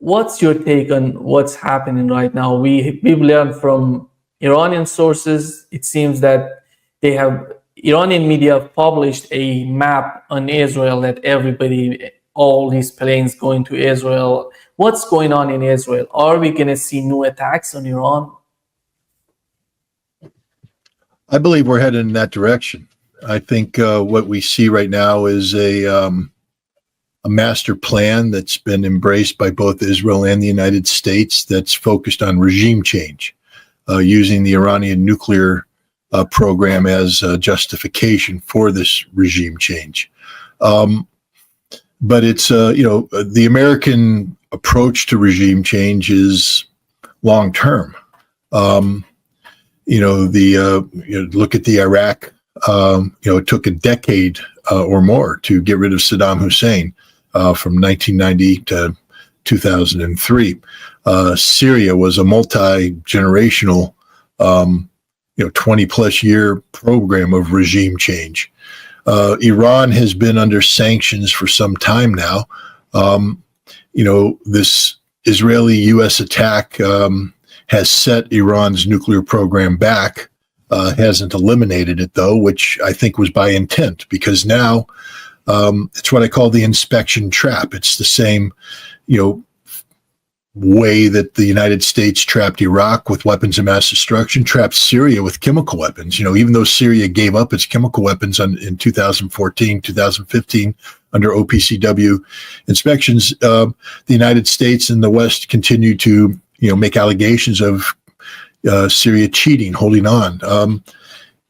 what's your take on what's happening right now? We've learned from Iranian sources. It seems that Iranian media have published a map on Israel that all these planes going to Israel. What's going on in Israel? Are we going to see new attacks on Iran? I believe we're headed in that direction. I think what we see right now is a master plan that's been embraced by both Israel and the United States that's focused on regime change, using the Iranian nuclear program as justification for this regime change. But it's, the American approach to regime change is long term. Look at the Iraq. It took a decade or more to get rid of Saddam Hussein from 1990 to 2003. Syria was a multi-generational, 20-plus year program of regime change. Iran has been under sanctions for some time now. This Israeli-U.S. attack has set Iran's nuclear program back. Hasn't eliminated it, though, which I think was by intent, because now it's what I call the inspection trap. It's the same, way that the United States trapped Iraq with weapons of mass destruction, trapped Syria with chemical weapons. Even though Syria gave up its chemical weapons in 2014, 2015 under OPCW inspections, the United States and the West continue to, make allegations of Syria cheating, holding on.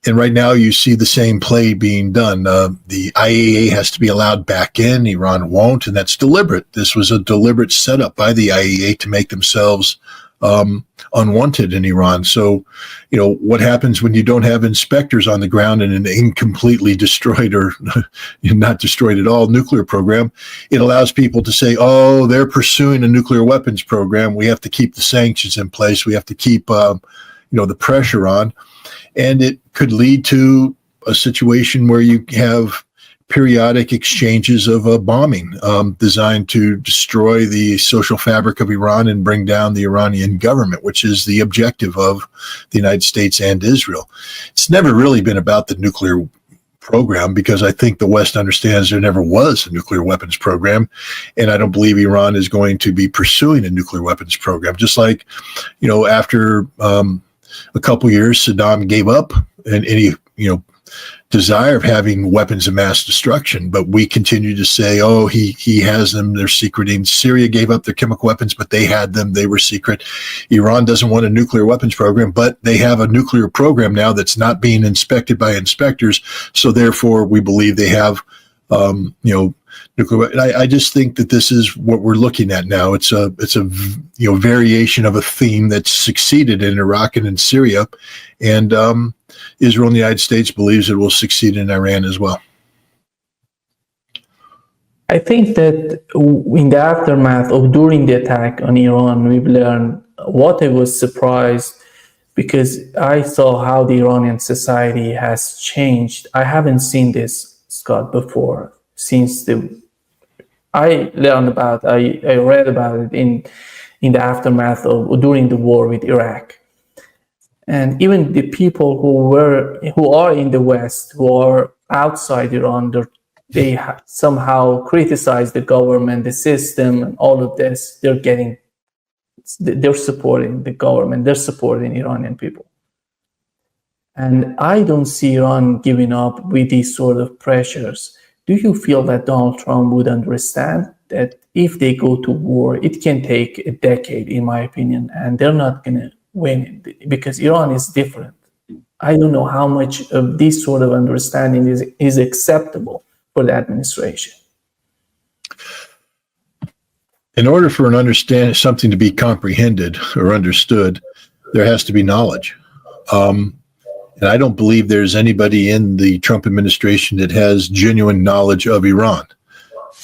And right now you see the same play being done. The IAEA has to be allowed back in. Iran won't, and that's deliberate. This was a deliberate setup by the IAEA to make themselves unwanted in Iran. So, what happens when you don't have inspectors on the ground in an incompletely destroyed or not destroyed at all nuclear program? It allows people to say, oh, they're pursuing a nuclear weapons program. We have to keep the sanctions in place. We have to keep, the pressure on. And it could lead to a situation where you have periodic exchanges of bombing designed to destroy the social fabric of Iran and bring down the Iranian government, which is the objective of the United States and Israel. It's never really been about the nuclear program, because I think the West understands there never was a nuclear weapons program. And I don't believe Iran is going to be pursuing a nuclear weapons program. Just like, after a couple years, Saddam gave up any, desire of having weapons of mass destruction, but we continue to say, oh, he has them, they're secreting. Syria gave up their chemical weapons, but they had them, they were secret. Iran doesn't want a nuclear weapons program, but they have a nuclear program now that's not being inspected by inspectors, so therefore we believe they have, nuclear. I just think that this is what we're looking at now. It's a variation of a theme that's succeeded in Iraq and in Syria, and Israel and the United States believes it will succeed in Iran as well. I think that in the aftermath of during the attack on Iran, we've learned what I was surprised, because I saw how the Iranian society has changed. I haven't seen this, Scott, before. I read about it in the aftermath of during the war with Iraq. And even the people who are in the West, who are outside Iran, they somehow criticize the government, the system, and all of this. They're supporting the government. They're supporting Iranian people. And I don't see Iran giving up with these sort of pressures. Do you feel that Donald Trump would understand that if they go to war, it can take a decade, in my opinion, and they're not going to win, because Iran is different? I don't know how much of this sort of understanding is acceptable for the administration. In order for something to be comprehended or understood, there has to be knowledge. And I don't believe there's anybody in the Trump administration that has genuine knowledge of Iran.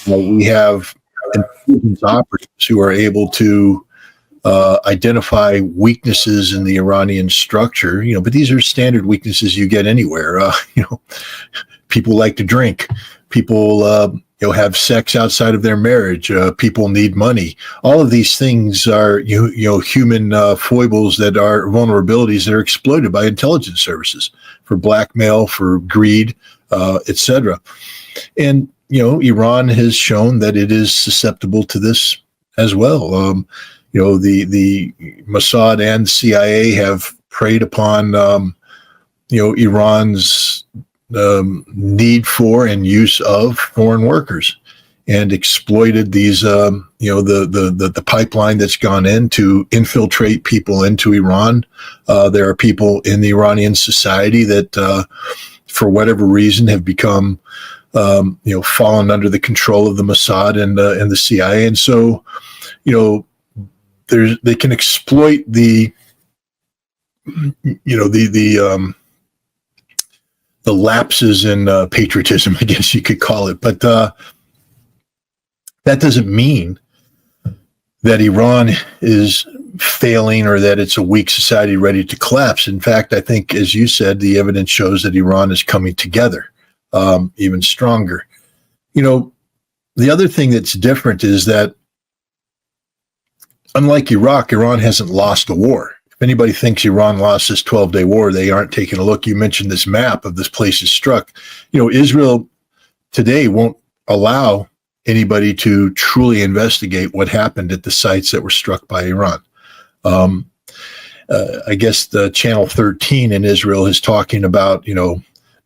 We have intelligence operatives who are able to identify weaknesses in the Iranian structure, but these are standard weaknesses you get anywhere. People like to drink. People, have sex outside of their marriage. People need money. All of these things are, human foibles that are vulnerabilities that are exploited by intelligence services for blackmail, for greed, etc. And, Iran has shown that it is susceptible to this as well. The Mossad and CIA have preyed upon, Iran's need for and use of foreign workers, and exploited these, the pipeline that's gone in to infiltrate people into Iran. There are people in the Iranian society that, for whatever reason, have become, fallen under the control of the Mossad and the CIA, and so, they can exploit the lapses in patriotism, I guess you could call it. But that doesn't mean that Iran is failing or that it's a weak society ready to collapse. In fact, I think, as you said, the evidence shows that Iran is coming together even stronger. The other thing that's different is that, unlike Iraq, Iran hasn't lost a war. If anybody thinks Iran lost this 12-day war, they aren't taking a look. You mentioned this map of this place is struck. Israel today won't allow anybody to truly investigate what happened at the sites that were struck by Iran. I guess the Channel 13 in Israel is talking about,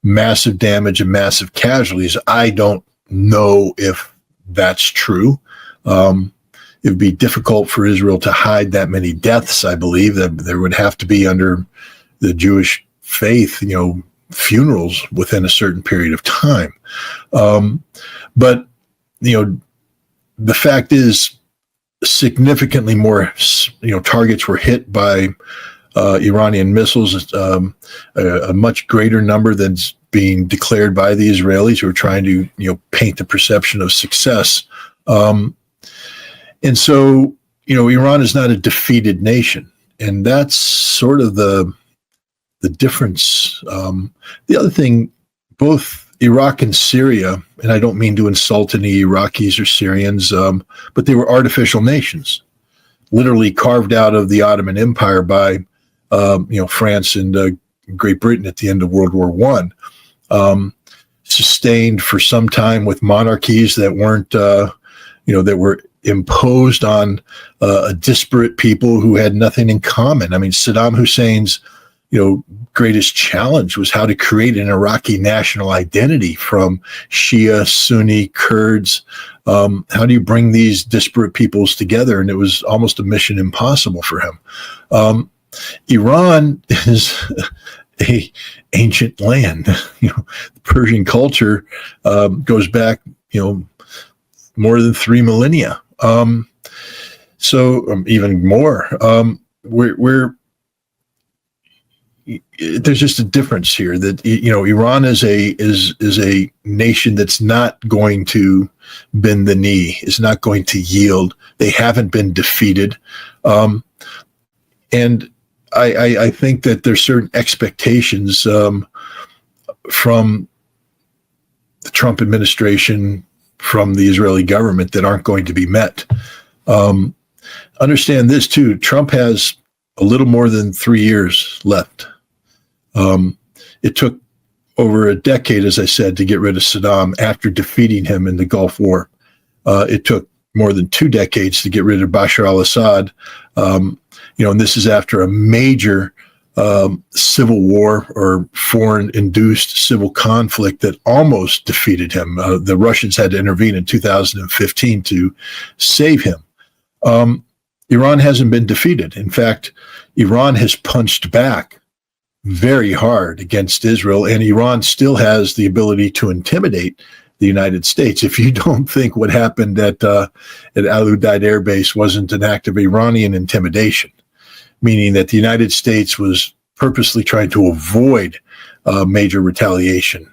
massive damage and massive casualties. I don't know if that's true. It would be difficult for Israel to hide that many deaths. I believe that there would have to be, under the Jewish faith, funerals within a certain period of time. But the fact is, significantly more, targets were hit by Iranian missiles, a much greater number than's being declared by the Israelis, who are trying to, paint the perception of success. And so, Iran is not a defeated nation, and that's sort of the difference. The other thing, both Iraq and Syria, and I don't mean to insult any Iraqis or Syrians, but they were artificial nations, literally carved out of the Ottoman Empire by, France and Great Britain at the end of World War I, sustained for some time with monarchies that weren't, that were imposed on a disparate people who had nothing in common. I mean, Saddam Hussein's, greatest challenge was how to create an Iraqi national identity from Shia, Sunni, Kurds. How do you bring these disparate peoples together? And it was almost a mission impossible for him. Iran is a ancient land. The Persian culture goes back, more than 3 millennia. So even more. There's just a difference here that, Iran is a nation that's not going to bend the knee, is not going to yield. They haven't been defeated. And I think that there's certain expectations from the Trump administration, from the Israeli government, that aren't going to be met. Understand this too, Trump has a little more than 3 years left. It took over a decade, as I said, to get rid of Saddam after defeating him in the Gulf War. It took more than 2 decades to get rid of Bashar al-Assad. And this is after a major civil war or foreign-induced civil conflict that almost defeated him. The Russians had to intervene in 2015 to save him. Iran hasn't been defeated. In fact, Iran has punched back very hard against Israel, and Iran still has the ability to intimidate the United States. If you don't think what happened at Al Udeid Air Base wasn't an act of Iranian intimidation, meaning that the United States was purposely trying to avoid major retaliation.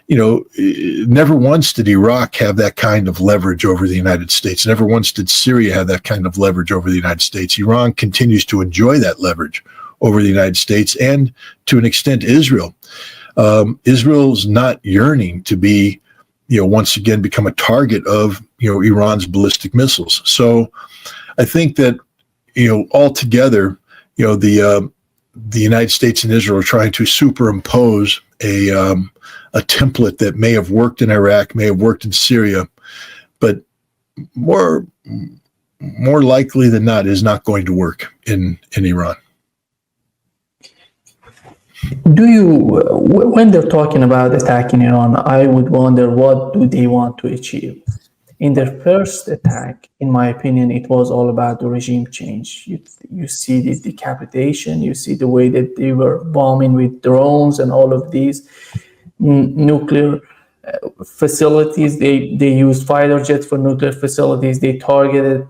Never once did Iraq have that kind of leverage over the United States. Never once did Syria have that kind of leverage over the United States. Iran continues to enjoy that leverage over the United States, and to an extent, Israel. Israel's not yearning to be, once again become a target of, Iran's ballistic missiles. So I think that, altogether, the United States and Israel are trying to superimpose a template that may have worked in Iraq, may have worked in Syria, but more likely than not is not going to work in Iran. When they're talking about attacking Iran, I would wonder, what do they want to achieve? In their first attack, in my opinion, it was all about the regime change. You see the decapitation, you see the way that they were bombing with drones and all of these nuclear facilities. They used fighter jets for nuclear facilities. They targeted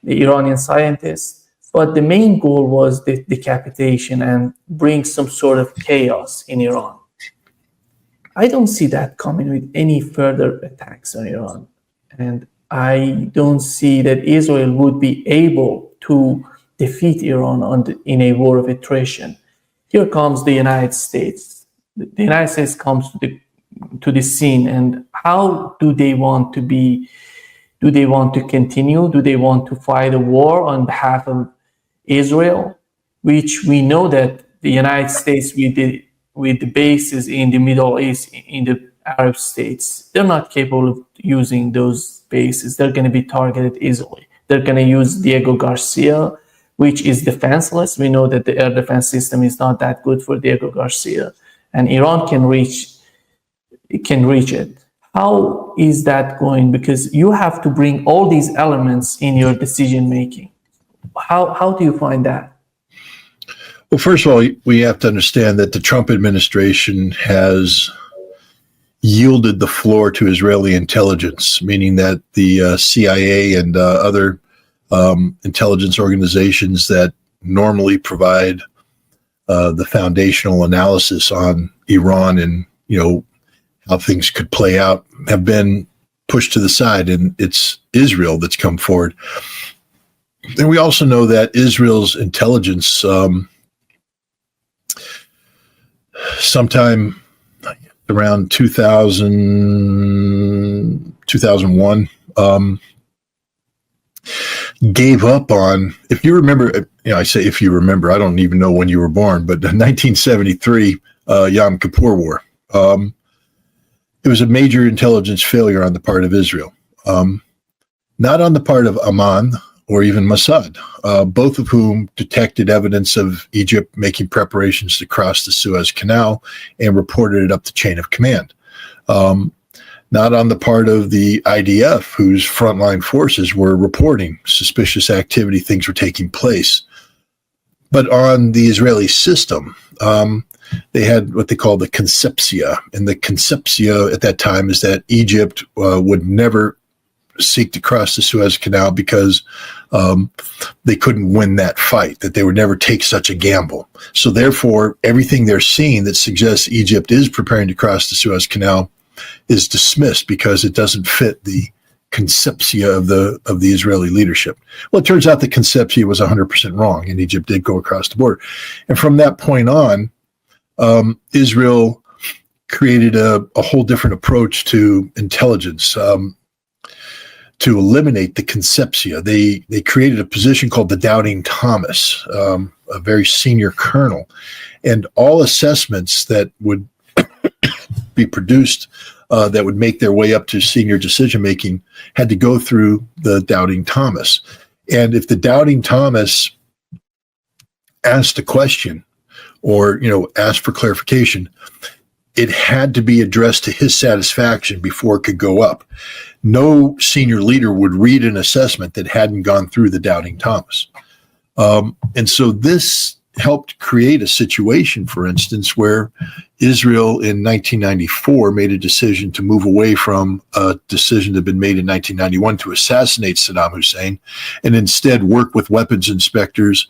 the Iranian scientists. But the main goal was the decapitation and bring some sort of chaos in Iran. I don't see that coming with any further attacks on Iran. And I don't see that Israel would be able to defeat Iran in a war of attrition. Here comes the United States. The United States comes to the scene, and how do they want to be? Do they want to continue? Do they want to fight a war on behalf of Israel, which we know that the United States with the bases in the Middle East, in the Arab states, they're not capable of using those bases. They're going to be targeted easily. They're going to use Diego Garcia, which is defenseless. We know that the air defense system is not that good for Diego Garcia, and Iran can reach it. How is that going? Because you have to bring all these elements in your decision making. How do you find that? Well, first of all, we have to understand that the Trump administration has yielded the floor to Israeli intelligence, meaning that the CIA and other intelligence organizations that normally provide the foundational analysis on Iran and, how things could play out have been pushed to the side, and it's Israel that's come forward. And we also know that Israel's intelligence, sometime around 2001, gave up on, if you remember, I say if you remember, I don't even know when you were born, but the 1973 Yom Kippur War. It was a major intelligence failure on the part of Israel, not on the part of Amman or even Mossad, both of whom detected evidence of Egypt making preparations to cross the Suez Canal and reported it up the chain of command. Not on the part of the IDF, whose frontline forces were reporting suspicious activity, things were taking place. But on the Israeli system, they had what they call the concepcia. And the concepcia at that time is that Egypt would never seek to cross the Suez Canal because they couldn't win that fight, that they would never take such a gamble. So therefore, everything they're seeing that suggests Egypt is preparing to cross the Suez Canal is dismissed because it doesn't fit the concepcia of the Israeli leadership. Well, it turns out the concepcia was 100% wrong, and Egypt did go across the border. And from that point on, Israel created a whole different approach to intelligence. To eliminate the concepcia, they created a position called the Doubting Thomas, a very senior colonel, and all assessments that would be produced that would make their way up to senior decision making had to go through the Doubting Thomas. And if the Doubting Thomas asked a question or asked for clarification, it had to be addressed to his satisfaction before it could go up. No senior leader would read an assessment that hadn't gone through the Doubting Thomas. And so this helped create a situation, for instance, where Israel in 1994 made a decision to move away from a decision that had been made in 1991 to assassinate Saddam Hussein, and instead work with weapons inspectors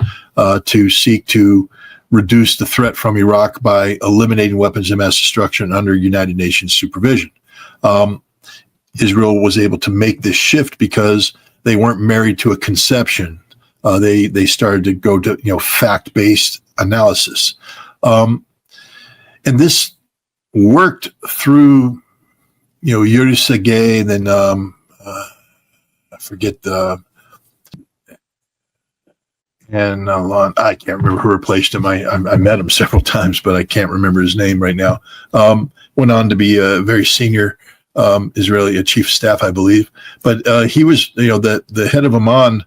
to seek to reduce the threat from Iraq by eliminating weapons of mass destruction under United Nations supervision. Israel was able to make this shift because they weren't married to a conception. They started to go to fact-based analysis, and this worked through Yuri Sergey, and then I forget the. And I can't remember who replaced him. I met him several times, but I can't remember his name right now. Went on to be a very senior Israeli chief of staff, I believe. But he was, the head of Amman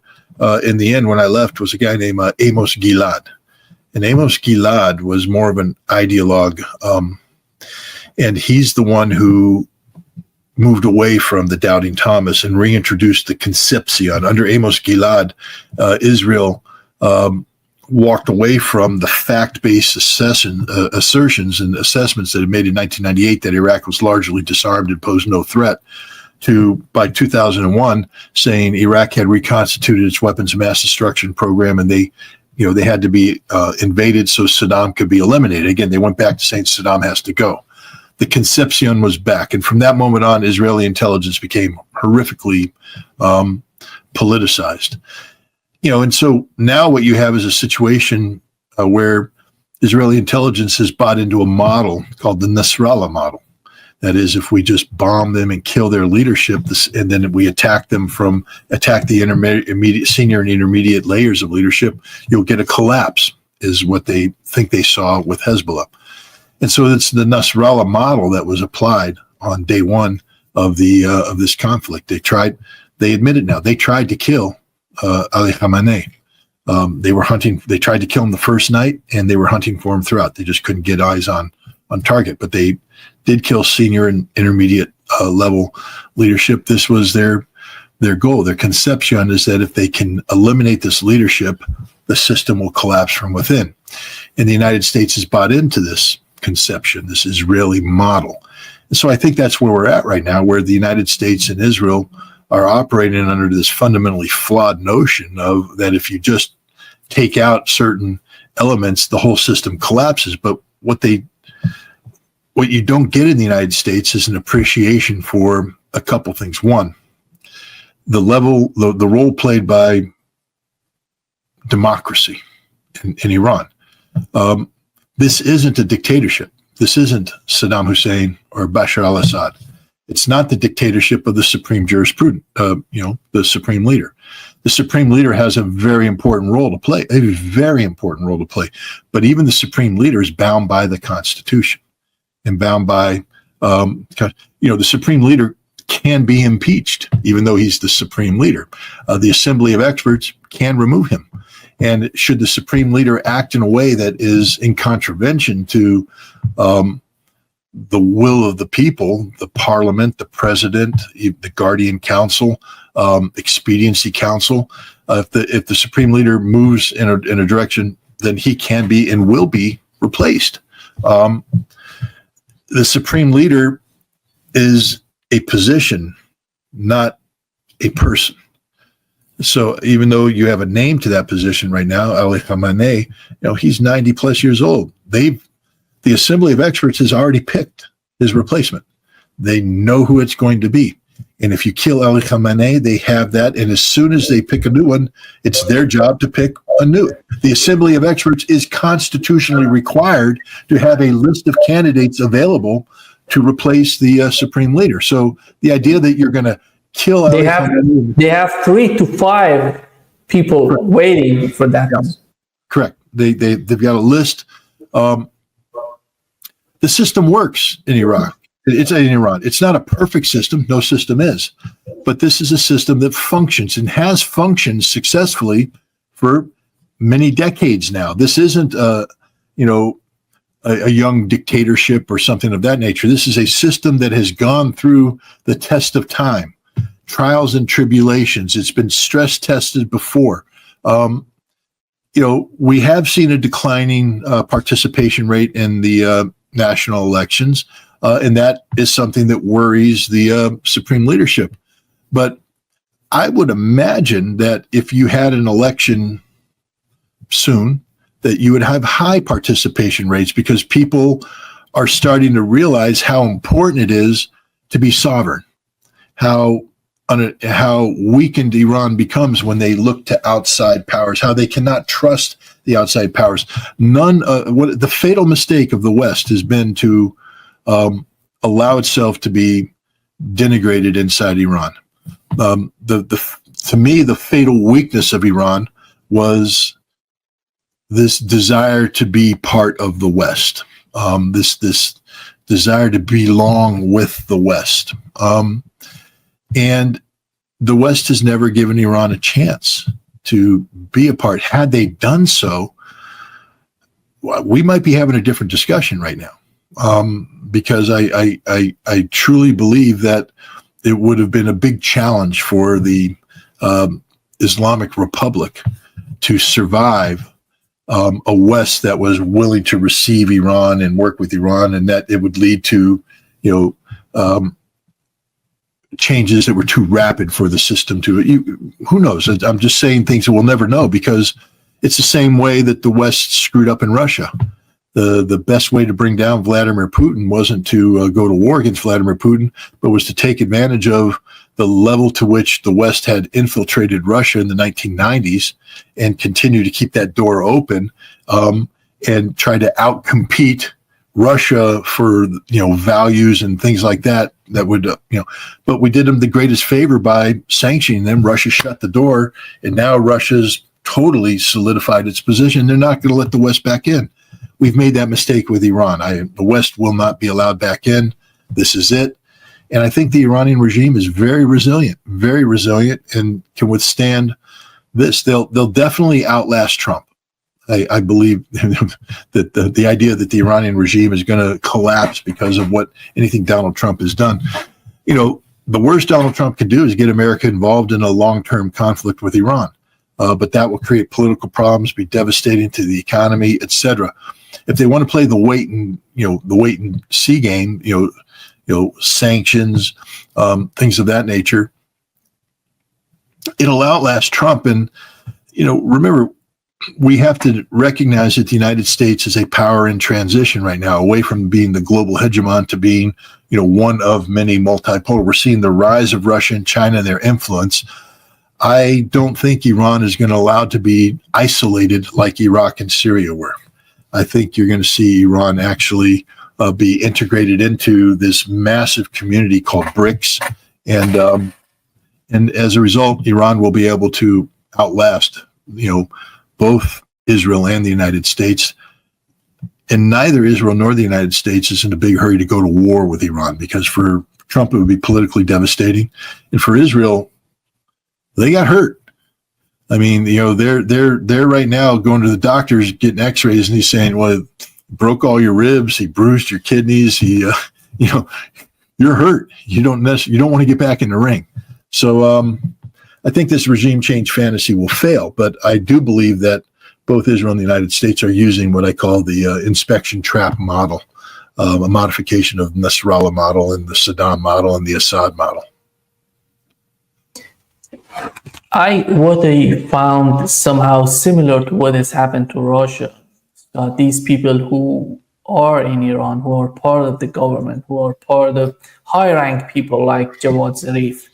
in the end when I left was a guy named Amos Gilad. And Amos Gilad was more of an ideologue. And he's the one who moved away from the Doubting Thomas and reintroduced the Concepcion. Under Amos Gilad, Israel walked away from the fact-based assertions and assessments that it made in 1998 that Iraq was largely disarmed and posed no threat, to, by 2001, saying Iraq had reconstituted its weapons of mass destruction program, and they had to be invaded so Saddam could be eliminated. Again, they went back to saying Saddam has to go. The Concepcion was back, and from that moment on, Israeli intelligence became horrifically politicized. And so now what you have is a situation where Israeli intelligence has bought into a model called the Nasrallah model. That is, if we just bomb them and kill their leadership, and then we attack the senior and intermediate layers of leadership, you'll get a collapse, is what they think they saw with Hezbollah. And so it's the Nasrallah model that was applied on day one of this conflict. They admit it now. They tried to kill Ali Khamenei. They tried to kill him the first night, and they were hunting for him throughout. They just couldn't get eyes on target, but they did kill senior and intermediate level leadership. This was their goal. Their conception is that if they can eliminate this leadership, the system will collapse from within. And the United States has bought into this conception, this Israeli model. And so I think that's where we're at right now, where the United States and Israel are operating under this fundamentally flawed notion of that if you just take out certain elements, the whole system collapses. But what you don't get in the United States is an appreciation for a couple things. One, the role played by democracy in Iran. This isn't a dictatorship. This isn't Saddam Hussein or Bashar al-Assad. It's not the dictatorship of the supreme jurisprudent, the supreme leader. The supreme leader has a very important role to play, But even the supreme leader is bound by the Constitution and bound by, the supreme leader can be impeached, even though he's the supreme leader. The Assembly of Experts can remove him. And should the supreme leader act in a way that is in contravention to the will of the people, the parliament, the president, the guardian council, expediency council, if the supreme leader moves in a direction, then he can be and will be replaced. The supreme leader is a position, not a person. So even though you have a name to that position right now, Ali Khamenei, he's 90 plus years old. The Assembly of Experts has already picked his replacement. They know who it's going to be. And if you kill Ali Khamenei, they have that. And as soon as they pick a new one, it's their job to pick a new. The Assembly of Experts is constitutionally required to have a list of candidates available to replace the supreme leader. So the idea that you're going to kill Ali Khamenei, they have 3 to 5 people waiting for that. Yeah. Correct. They've got a list. The system works in Iraq. It's in Iran. It's not a perfect system. No system is. But this is a system that functions and has functioned successfully for many decades now. This isn't, a young dictatorship or something of that nature. This is a system that has gone through the test of time, trials and tribulations. It's been stress tested before. We have seen a declining participation rate in the national elections. And that is something that worries the supreme leadership. But I would imagine that if you had an election soon, that you would have high participation rates because people are starting to realize how important it is to be sovereign, how weakened Iran becomes when they look to outside powers, how they cannot trust the outside powers. The fatal mistake of the West has been to allow itself to be denigrated inside Iran. To me, the fatal weakness of Iran was this desire to be part of the West, this desire to belong with the West. And the West has never given Iran a chance to be a part. Had they done so, we might be having a different discussion right now, because I truly believe that it would have been a big challenge for the Islamic Republic to survive a West that was willing to receive Iran and work with Iran, and that it would lead to, changes that were too rapid for the system to. Who knows? I'm just saying things that we'll never know, because it's the same way that the West screwed up in Russia. The best way to bring down Vladimir Putin wasn't to go to war against Vladimir Putin, but was to take advantage of the level to which the West had infiltrated Russia in the 1990s and continue to keep that door open, and try to outcompete Russia for, values and things like that would, but we did them the greatest favor by sanctioning them. Russia shut the door, and now Russia's totally solidified its position. They're not going to let the West back in. We've made that mistake with Iran. The West will not be allowed back in. This is it. And I think the Iranian regime is very resilient, and can withstand this. They'll definitely outlast Trump. I believe that the idea that the Iranian regime is going to collapse because of anything Donald Trump has done. The worst Donald Trump can do is get America involved in a long-term conflict with Iran. But that will create political problems, be devastating to the economy, etc. If they want to play the wait and see game, sanctions, things of that nature, it'll outlast Trump. And, remember, we have to recognize that the United States is a power in transition right now, away from being the global hegemon to being, one of many multipolar. We're seeing the rise of Russia and China and their influence. I don't think Iran is going to allow to be isolated like Iraq and Syria were. I think you're going to see Iran actually be integrated into this massive community called BRICS, and as a result, Iran will be able to outlast, both Israel and the United States. And neither Israel nor the United States is in a big hurry to go to war with Iran, because for Trump it would be politically devastating, and for Israel, they got hurt. I mean, they're right now going to the doctors, getting X-rays, and he's saying, "Well, he broke all your ribs, he bruised your kidneys, you're hurt. You don't want to get back in the ring." So I think this regime change fantasy will fail, but I do believe that both Israel and the United States are using what I call the inspection trap model, a modification of Nasrallah model and the Saddam model and the Assad model. What I found somehow similar to what has happened to Russia. These people who are in Iran, who are part of the government, who are part of high-ranked people like Javad Zarif,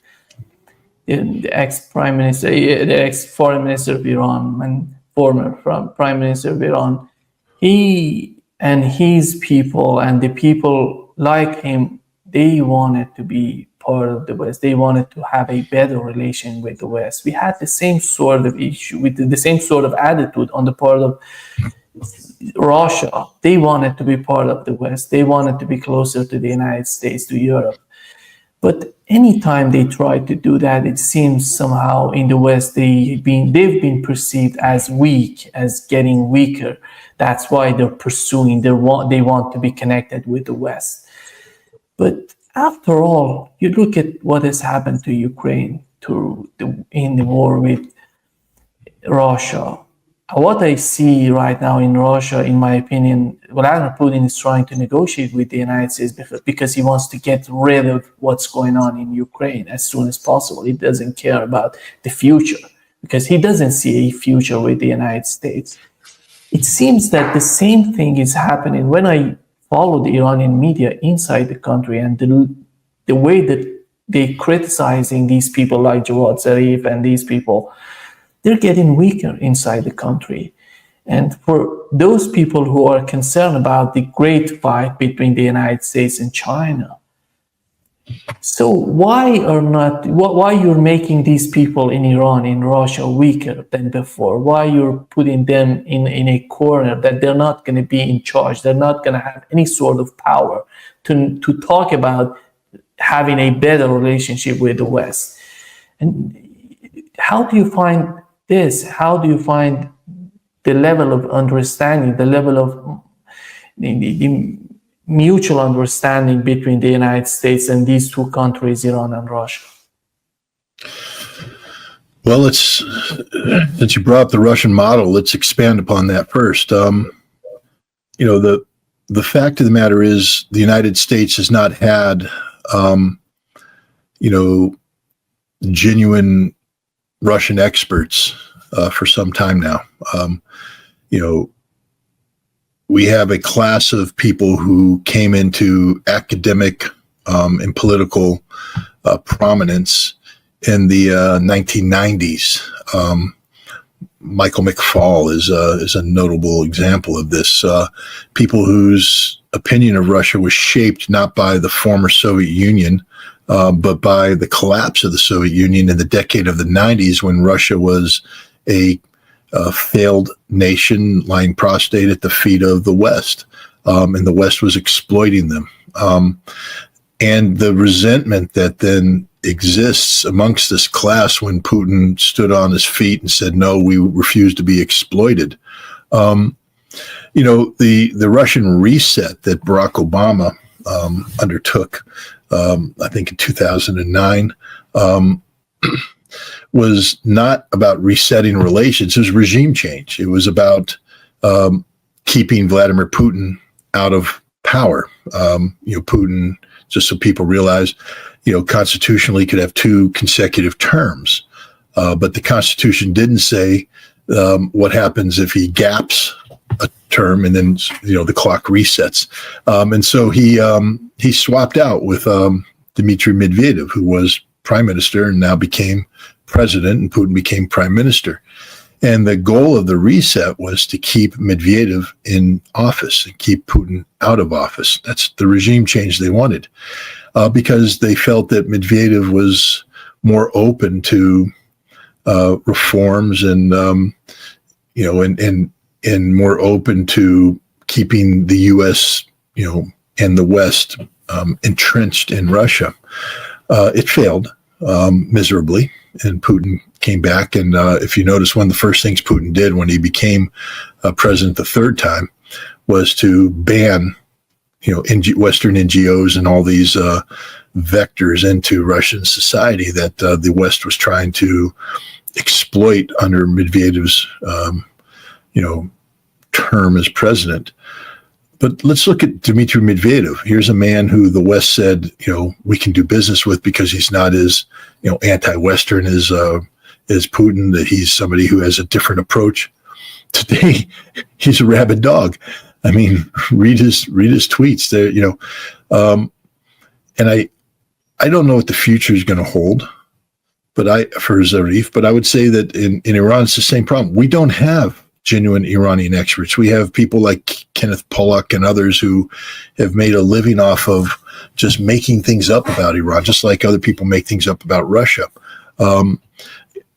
the ex-prime minister, the ex-foreign minister of Iran and former prime minister of Iran, he and his people and the people like him, they wanted to be part of the West. They wanted to have a better relation with the West. We had the same sort of issue, with the same sort of attitude on the part of Russia. They wanted to be part of the West. They wanted to be closer to the United States, to Europe. But anytime they try to do that, it seems somehow in the West they've been perceived as weak, as getting weaker. That's why they're pursuing. They want to be connected with the West. But after all, you look at what has happened to Ukraine in the war with Russia. What I see right now in Russia, in my opinion, Vladimir Putin is trying to negotiate with the United States because he wants to get rid of what's going on in Ukraine as soon as possible. He doesn't care about the future because he doesn't see a future with the United States. It seems that the same thing is happening when I follow the Iranian media inside the country, and the way that they're criticizing these people like Javad Zarif and these people, they're getting weaker inside the country. And for those people who are concerned about the great fight between the United States and China, So why you're making these people in Iran, in Russia, weaker than before? Why you're putting them in a corner that they're not going to be in charge? They're not going to have any sort of power to talk about having a better relationship with the West. And how do you find this? How do you find the level of understanding, the level of the mutual understanding between the United States and these two countries, Iran and Russia? Well, since you brought up the Russian model, let's expand upon that first. The fact of the matter is the United States has not had, genuine Russian experts for some time now. We have a class of people who came into academic and political prominence in the 1990s. Michael McFaul is a notable example of this. People whose opinion of Russia was shaped not by the former Soviet Union, but by the collapse of the Soviet Union in the decade of the 90s, when Russia was a failed nation lying prostrate at the feet of the West, and the West was exploiting them. And the resentment that then exists amongst this class when Putin stood on his feet and said, no, we refuse to be exploited. The Russian reset that Barack Obama undertook, I think in 2009, was not about resetting relations. It was regime change. It was about keeping Vladimir Putin out of power. Putin, just so people realize, constitutionally could have 2 consecutive terms, but the Constitution didn't say what happens if he gaps a term and then the clock resets. And so he swapped out with Dmitry Medvedev, who was prime minister and now became president, and Putin became prime minister. And the goal of the reset was to keep Medvedev in office and keep Putin out of office. That's the regime change they wanted, because they felt that Medvedev was more open to reforms and and more open to keeping the U.S. and the West entrenched in Russia. It failed miserably, and Putin came back. And if you notice, one of the first things Putin did when he became president the third time was to ban, Western NGOs and all these vectors into Russian society that the West was trying to exploit under Medvedev's, term as president. But let's look at Dmitry Medvedev. Here's a man who the West said, we can do business with because he's not as, anti-Western as Putin, that he's somebody who has a different approach. Today, he's a rabid dog. I mean, read his tweets there, and I don't know what the future is going to hold, for Zarif, but I would say that in Iran, it's the same problem. We don't have genuine Iranian experts. We have people like Kenneth Pollack and others who have made a living off of just making things up about Iran, just like other people make things up about Russia.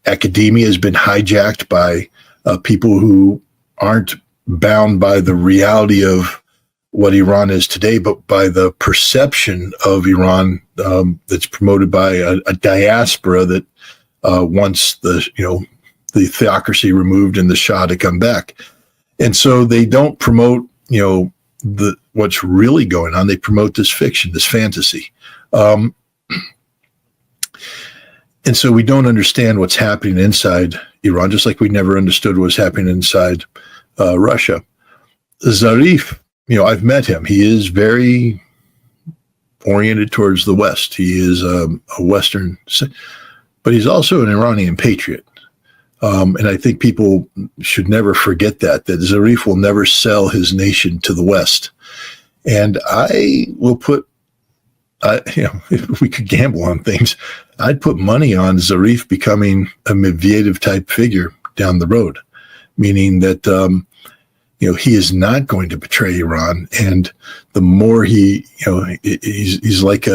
Academia has been hijacked by people who aren't bound by the reality of what Iran is today, but by the perception of Iran that's promoted by a diaspora that wants the theocracy removed and the Shah to come back. And so they don't promote, what's really going on. They promote this fiction, this fantasy. And so we don't understand what's happening inside Iran, just like we never understood what was happening inside Russia. Zarif, I've met him. He is very oriented towards the West. He is a Western, but he's also an Iranian patriot. And I think people should never forget that Zarif will never sell his nation to the West. And I will put, if we could gamble on things, I'd put money on Zarif becoming a Medvedev type figure down the road, meaning that, he is not going to betray Iran. And the more he's like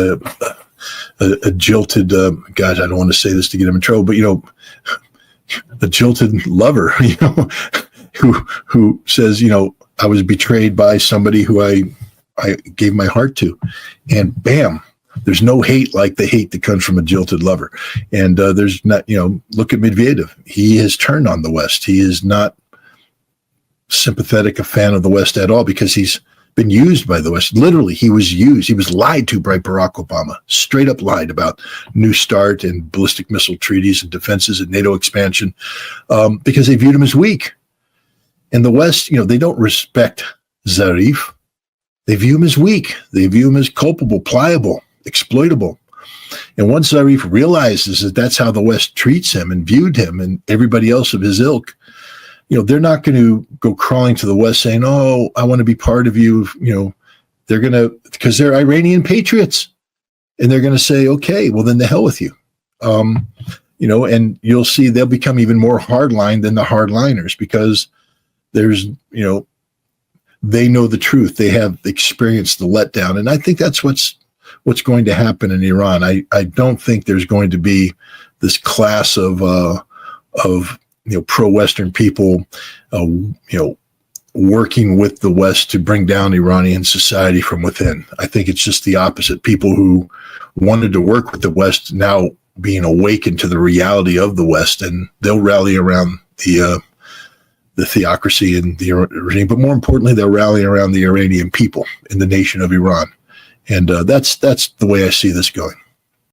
a jilted, God, I don't want to say this to get him in trouble, but, a jilted lover, who says, I was betrayed by somebody who I gave my heart to, and bam, there's no hate like the hate that comes from a jilted lover. And there's not, look at Medvedev. He has turned on the West. He is not sympathetic, a fan of the West at all, because he's been used by the West. Literally, he was used. He was lied to by Barack Obama, straight up lied about New START and ballistic missile treaties and defenses and NATO expansion, because they viewed him as weak. And the West, they don't respect Zarif. They view him as weak. They view him as culpable, pliable, exploitable. And once Zarif realizes that that's how the West treats him and viewed him and everybody else of his ilk, they're not going to go crawling to the West saying, oh, I want to be part of you. They're going to, because they're Iranian patriots, and they're going to say, okay, well, then the hell with you. And you'll see they'll become even more hardline than the hardliners, because there's, they know the truth. They have experienced the letdown. And I think that's what's going to happen in Iran. I don't think there's going to be this class of pro-Western people, working with the West to bring down Iranian society from within. I think it's just the opposite. People who wanted to work with the West now being awakened to the reality of the West, and they'll rally around the theocracy and the regime, but more importantly, they'll rally around the Iranian people in the nation of Iran. And that's the way I see this going.